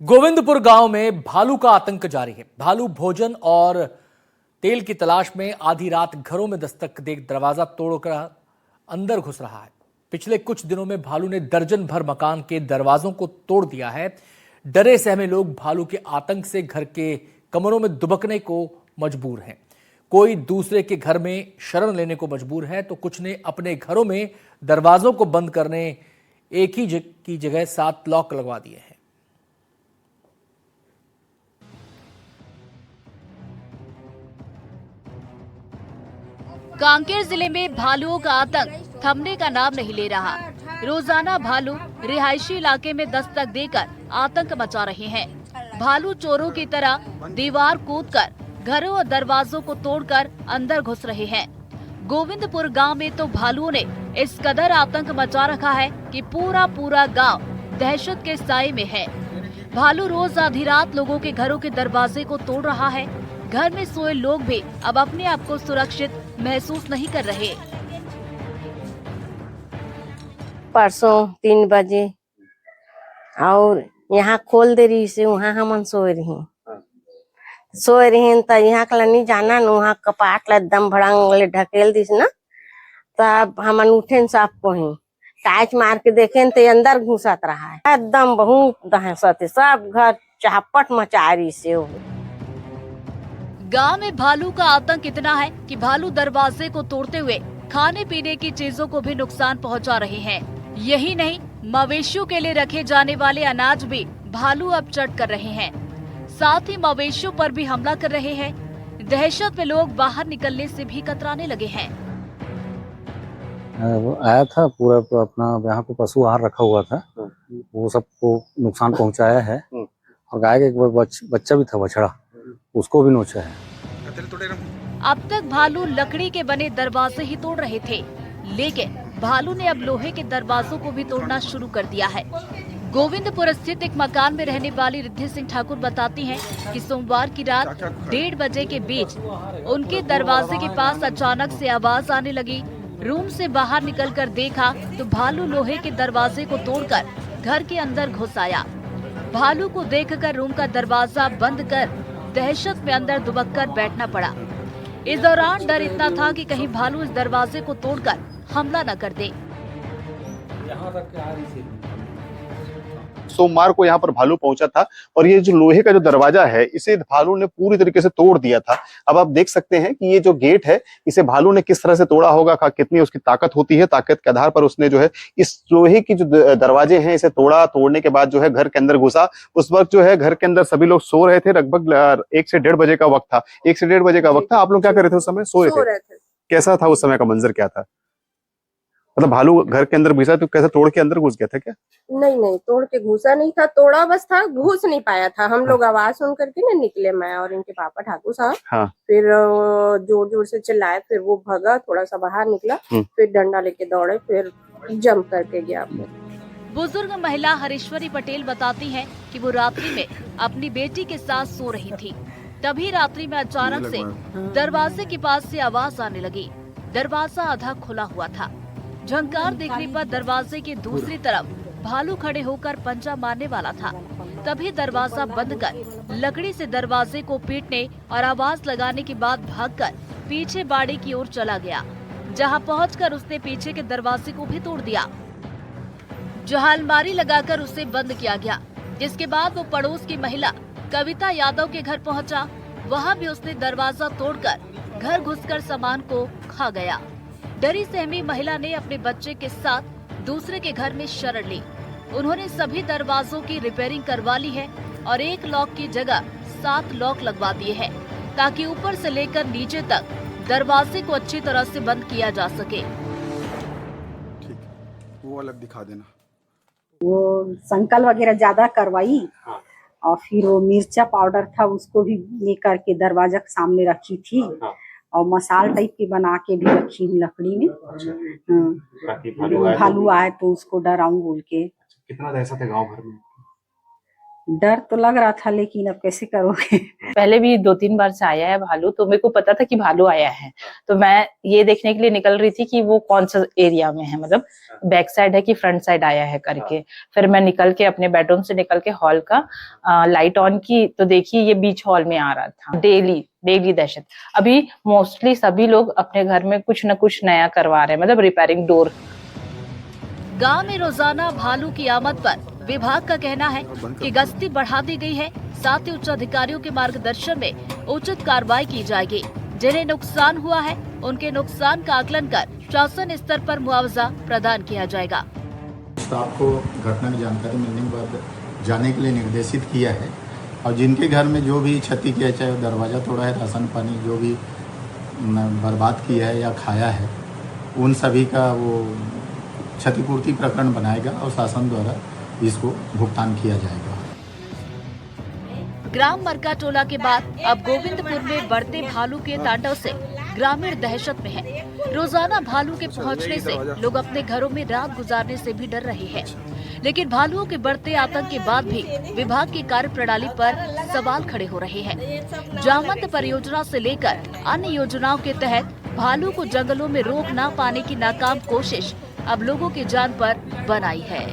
गोविंदपुर गांव में भालू का आतंक जारी है। भालू भोजन और तेल की तलाश में आधी रात घरों में दस्तक दे दरवाजा तोड़कर अंदर घुस रहा है। पिछले कुछ दिनों में भालू ने दर्जन भर मकान के दरवाजों को तोड़ दिया है। डरे सहमे लोग भालू के आतंक से घर के कमरों में दुबकने को मजबूर हैं। कोई दूसरे के घर में शरण लेने को मजबूर है तो कुछ ने अपने घरों में दरवाजों को बंद करने एक ही की जगह 7 लॉक लगवा दिए हैं। कांकेर जिले में भालुओं का आतंक थमने का नाम नहीं ले रहा। रोजाना भालू रिहायशी इलाके में दस्तक देकर आतंक मचा रहे हैं। भालू चोरों की तरह दीवार कूदकर घरों और दरवाजों को तोड़कर अंदर घुस रहे हैं। गोविंदपुर गांव में तो भालुओं ने इस कदर आतंक मचा रखा है कि पूरा गांव दहशत के साए में है। भालू रोज आधी रात लोगों के घरों के दरवाजे को तोड़ रहा है। घर में सोए लोग भी अब अपने आप को सुरक्षित महसूस नहीं कर रहे। परसों 3 बजे और यहाँ खोल दे रही से वहाँ हम सोए रही तो यहाँ कल नहीं जाना न वहाँ कपाट ला एकदम भड़ंग ढकेल दिस ना तब हमन उठे साफ पोही टाच मार के देखे तो अंदर घुसत रहा है। एकदम बहुत दहशत है, सब घर चहपट मचा रही से। गांव में भालू का आतंक इतना है कि भालू दरवाजे को तोड़ते हुए खाने पीने की चीजों को भी नुकसान पहुंचा रहे हैं। यही नहीं, मवेशियों के लिए रखे जाने वाले अनाज भी भालू अब चट कर रहे हैं। साथ ही मवेशियों पर भी हमला कर रहे हैं। दहशत में लोग बाहर निकलने से भी कतराने लगे हैं। वो आया था पूरा अपना यहाँ पे पशु आहार रखा हुआ था, वो सबको नुकसान पहुंचाया है। और गाय का एक बच्चा भी था, बछड़ा, उसको भी नोचा है। अब तक भालू लकड़ी के बने दरवाजे ही तोड़ रहे थे, लेकिन भालू ने अब लोहे के दरवाजों को भी तोड़ना शुरू कर दिया है। गोविंदपुर स्थित एक मकान में रहने वाली रिद्धि सिंह ठाकुर बताती हैं कि सोमवार की रात 1:30 बजे के बीच उनके दरवाजे के पास अचानक से आवाज आने लगी। रूम से बाहर निकलकर देखा तो भालू लोहे के दरवाजे को तोड़कर घर के अंदर घुस आया। भालू को देखकर रूम का दरवाजा बंद कर दहशत में अंदर दुबककर बैठना पड़ा। इस दौरान डर इतना था कि कहीं भालू इस दरवाजे को तोड़कर हमला न कर दे। सोमवार को यहाँ पर भालू पहुंचा था और ये जो लोहे का जो दरवाजा है इसे भालू ने पूरी तरीके से तोड़ दिया था। अब आप देख सकते हैं कि ये जो गेट है इसे भालू ने किस तरह से तोड़ा होगा, कितनी उसकी ताकत होती है। ताकत के आधार पर उसने जो है इस लोहे की जो दरवाजे हैं इसे तोड़ा। तोड़ने के बाद जो है घर के अंदर घुसा। उस वक्त जो है घर के अंदर सभी लोग सो रहे थे। लगभग 1 से 1:30 बजे का वक्त था। 1 से 1:30 बजे का वक्त था। आप लोग क्या कर रहे थे उस समय? सो रहे थे। कैसा था उस समय का मंजर, क्या था? मतलब भालू घर के अंदर घुसा तो कैसे तोड़ के अंदर घुस गया था क्या? नहीं, तोड़ के घुसा नहीं था, तोड़ा बस था, घुस नहीं पाया था। हम लोग आवाज सुन करके ना निकले, मैं और इनके पापा ठाकुर साहब। हाँ। फिर जोर जोर से चिल्लाए, फिर वो भगा, थोड़ा सा बाहर निकला, फिर डंडा लेके दौड़े, फिर जंप करके गया। बुजुर्ग महिला हरीश्वरी पटेल बताती है कि वो रात्रि में अपनी बेटी के साथ सो रही थी। तभी रात्रि में अचानक से दरवाजे के पास से आवाज आने लगी। दरवाजा आधा खुला हुआ था। झंकार देखने पर दरवाजे के दूसरी तरफ भालू खड़े होकर पंजा मारने वाला था। तभी दरवाजा बंद कर लकड़ी से दरवाजे को पीटने और आवाज लगाने के बाद भागकर पीछे बाड़ी की ओर चला गया, जहां पहुंचकर उसने पीछे के दरवाजे को भी तोड़ दिया, जहां अलमारी लगाकर उसे बंद किया गया। जिसके बाद वो पड़ोस की महिला कविता यादव के घर पहुंचा। वहां भी उसने दरवाजा तोड़कर घर घुसकर सामान को खा गया। डरी सहमी महिला ने अपने बच्चे के साथ दूसरे के घर में शरण ली। उन्होंने सभी दरवाजों की रिपेयरिंग करवा ली है और एक लॉक की जगह 7 लॉक लगवा दिए हैं, ताकि ऊपर से लेकर नीचे तक दरवाजे को अच्छी तरह से बंद किया जा सके। ठीक, वो अलग दिखा देना। वो संकल वगैरह ज्यादा करवाई। हाँ। और फिर वो मिर्चा पाउडर था उसको भी लेकर के दरवाजा के सामने रखी थी। हाँ। और मसाल टाइप की बना के भी रखी हूँ लकड़ी में। भालू आए तो उसको डराऊं बोल के। कितना दहशत है गांव भर में? डर तो लग रहा था, लेकिन अब कैसे करोगे। पहले भी 2-3 बार से आया है भालू, तो मेरे को पता था कि भालू आया है, तो मैं ये देखने के लिए निकल रही थी कि वो कौन सा एरिया में है, मतलब बैक साइड है कि फ्रंट साइड आया है करके। फिर मैं निकल के अपने बेडरूम से निकल के हॉल का लाइट ऑन की, तो देखिए ये बीच हॉल में आ रहा था। डेली दहशत। अभी मोस्टली सभी लोग अपने घर में कुछ न कुछ नया करवा रहे हैं, मतलब रिपेयरिंग डोर। गांव में रोजाना भालू की आमद पर विभाग का कहना है कि गश्ती बढ़ा दी गई है, साथ ही उच्च अधिकारियों के मार्गदर्शन में उचित कार्रवाई की जाएगी। जिन्हें नुकसान हुआ है उनके नुकसान का आकलन कर शासन स्तर पर मुआवजा प्रदान किया जाएगा। स्टाफ को घटना की जानकारी मिलने के बाद जाने के लिए निर्देशित किया है, और जिनके घर में जो भी क्षति किया है, चाहे वो दरवाज़ा तोड़ा है, राशन पानी जो भी बर्बाद किया है या खाया है, उन सभी का वो क्षतिपूर्ति प्रकरण बनाएगा और शासन द्वारा इसको भुगतान किया जाएगा। ग्राम मरका टोला के बाद अब गोविंदपुर में बढ़ते भालू के तांडव से ग्रामीण दहशत में है। रोजाना भालू के पहुंचने से लोग अपने घरों में रात गुजारने से भी डर रहे हैं। लेकिन भालुओं के बढ़ते आतंक के बाद भी विभाग की कार्यप्रणाली पर सवाल खड़े हो रहे हैं। जामवंत परियोजना से लेकर अन्य योजनाओं के तहत भालू को जंगलों में रोक न पाने की नाकाम कोशिश अब लोगों की जान पर बन आई है।